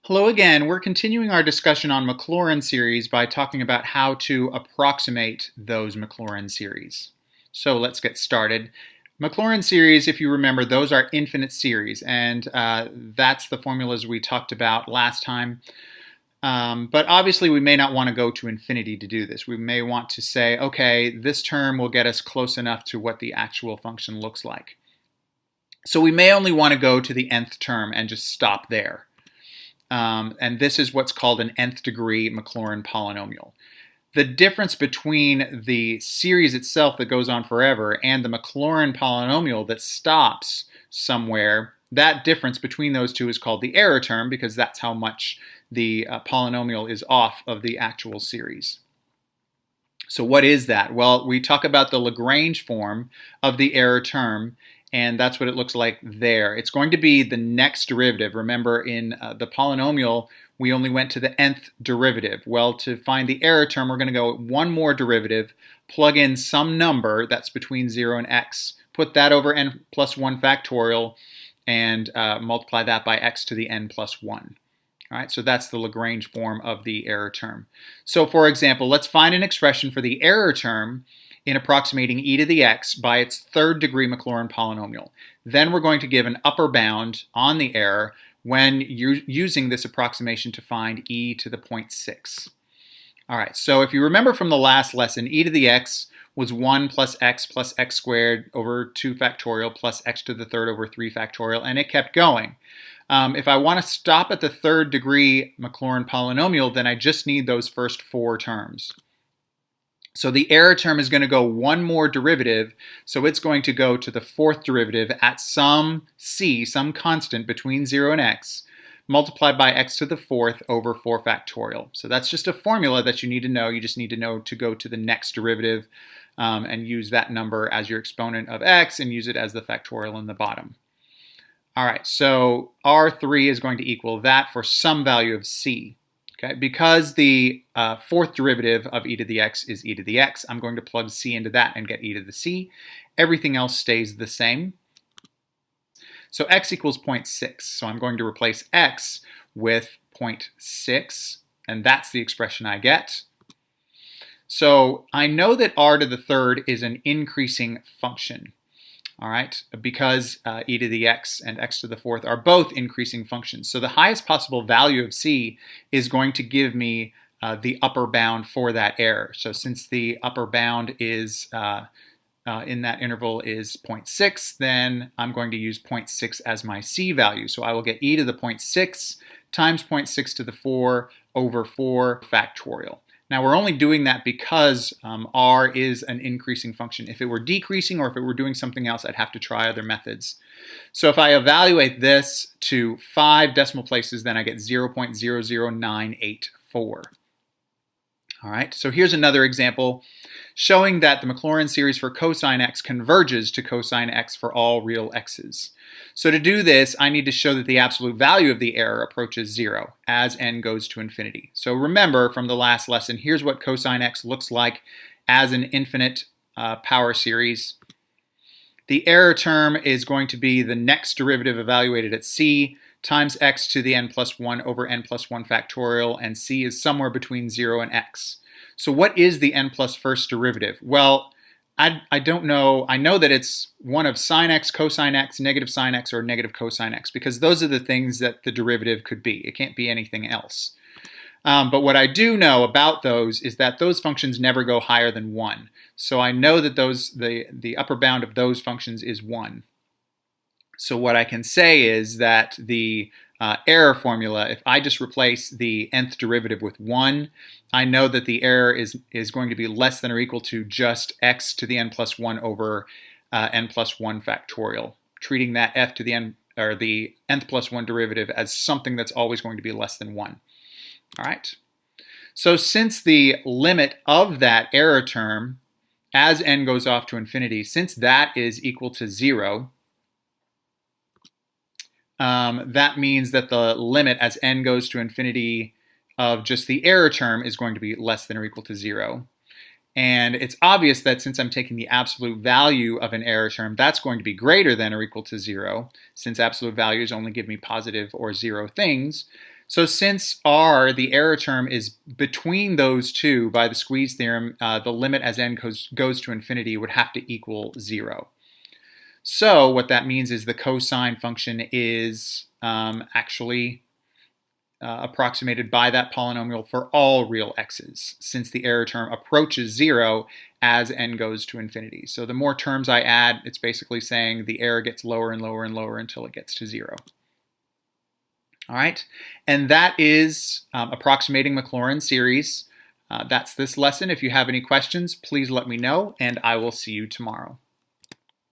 Hello again. We're continuing our discussion on Maclaurin series by talking about how to approximate those Maclaurin series. So let's get started. Maclaurin series, if you remember, those are infinite series, and that's the formulas we talked about last time. But obviously we may not want to go to infinity to do this. We may want to say, okay, this term will get us close enough to what the actual function looks like. So we may only want to go to the nth term and just stop there. And this is what's called an nth degree Maclaurin polynomial. The difference between the series itself that goes on forever and the Maclaurin polynomial that stops somewhere, that difference between those two is called the error term, because that's how much the polynomial is off of the actual series. So what is that? Well, we talk about the Lagrange form of the error term, and that's what it looks like there. It's going to be the next derivative. Remember, in the polynomial, we only went to the nth derivative. Well, to find the error term, we're going to go one more derivative, plug in some number that's between 0 and x, put that over n plus 1 factorial, and multiply that by x to the n plus 1. All right, so that's the Lagrange form of the error term. So for example, let's find an expression for the error term in approximating e to the x by its third degree Maclaurin polynomial. Then we're going to give an upper bound on the error when you're using this approximation to find e to the 0.6. All right, so if you remember from the last lesson, e to the x was 1 plus x squared over 2 factorial plus x to the third over 3 factorial, and it kept going. If I want to stop at the third degree Maclaurin polynomial, then I just need those first 4 terms. So the error term is going to go one more derivative, so it's going to go to the fourth derivative at some c, some constant between 0 and x, multiplied by x to the fourth over 4 factorial. So that's just a formula that you need to know. You just need to know to go to the next derivative and use that number as your exponent of x and use it as the factorial in the bottom. All right, so R3 is going to equal that for some value of c. Okay, because the fourth derivative of e to the x is e to the x, I'm going to plug c into that and get e to the c. Everything else stays the same. So x equals 0.6. So I'm going to replace x with 0.6, and that's the expression I get. So I know that r to the third is an increasing function. All right, because e to the x and x to the fourth are both increasing functions. So the highest possible value of c is going to give me the upper bound for that error. So since the upper bound is in that interval is 0.6, then I'm going to use 0.6 as my c value. So I will get e to the 0.6 times 0.6 to the 4 over 4 factorial. Now we're only doing that because r is an increasing function. If it were decreasing or if it were doing something else, I'd have to try other methods. So if I evaluate this to 5 decimal places, then I get 0.00984. All right, so here's another example showing that the Maclaurin series for cosine x converges to cosine x for all real x's. So to do this, I need to show that the absolute value of the error approaches 0 as n goes to infinity. So remember from the last lesson, here's what cosine x looks like as an infinite power series. The error term is going to be the next derivative evaluated at c times x to the n plus 1 over n plus 1 factorial, and c is somewhere between 0 and x. So what is the n plus first derivative? Well, I don't know. I know that it's one of sine x, cosine x, negative sine x, or negative cosine x, because those are the things that the derivative could be. It can't be anything else. But what I do know about those is that those functions never go higher than 1. So I know that the upper bound of those functions is 1. So what I can say is that the error formula, if I just replace the nth derivative with 1, I know that the error is going to be less than or equal to just x to the n plus 1 over n plus 1 factorial, treating that f to the n, or the nth plus 1 derivative, as something that's always going to be less than 1. All right. So since the limit of that error term as n goes off to infinity, since that is equal to 0, that means that the limit as n goes to infinity of just the error term is going to be less than or equal to 0. And it's obvious that since I'm taking the absolute value of an error term, that's going to be greater than or equal to 0, since absolute values only give me positive or 0 things. So since r, the error term, is between those two by the squeeze theorem, the limit as n goes to infinity would have to equal 0. So what that means is the cosine function is actually approximated by that polynomial for all real x's, since the error term approaches 0 as n goes to infinity. So the more terms I add, it's basically saying the error gets lower and lower and lower until it gets to 0. All right, and that is approximating Maclaurin series. That's this lesson. If you have any questions, please let me know, and I will see you tomorrow.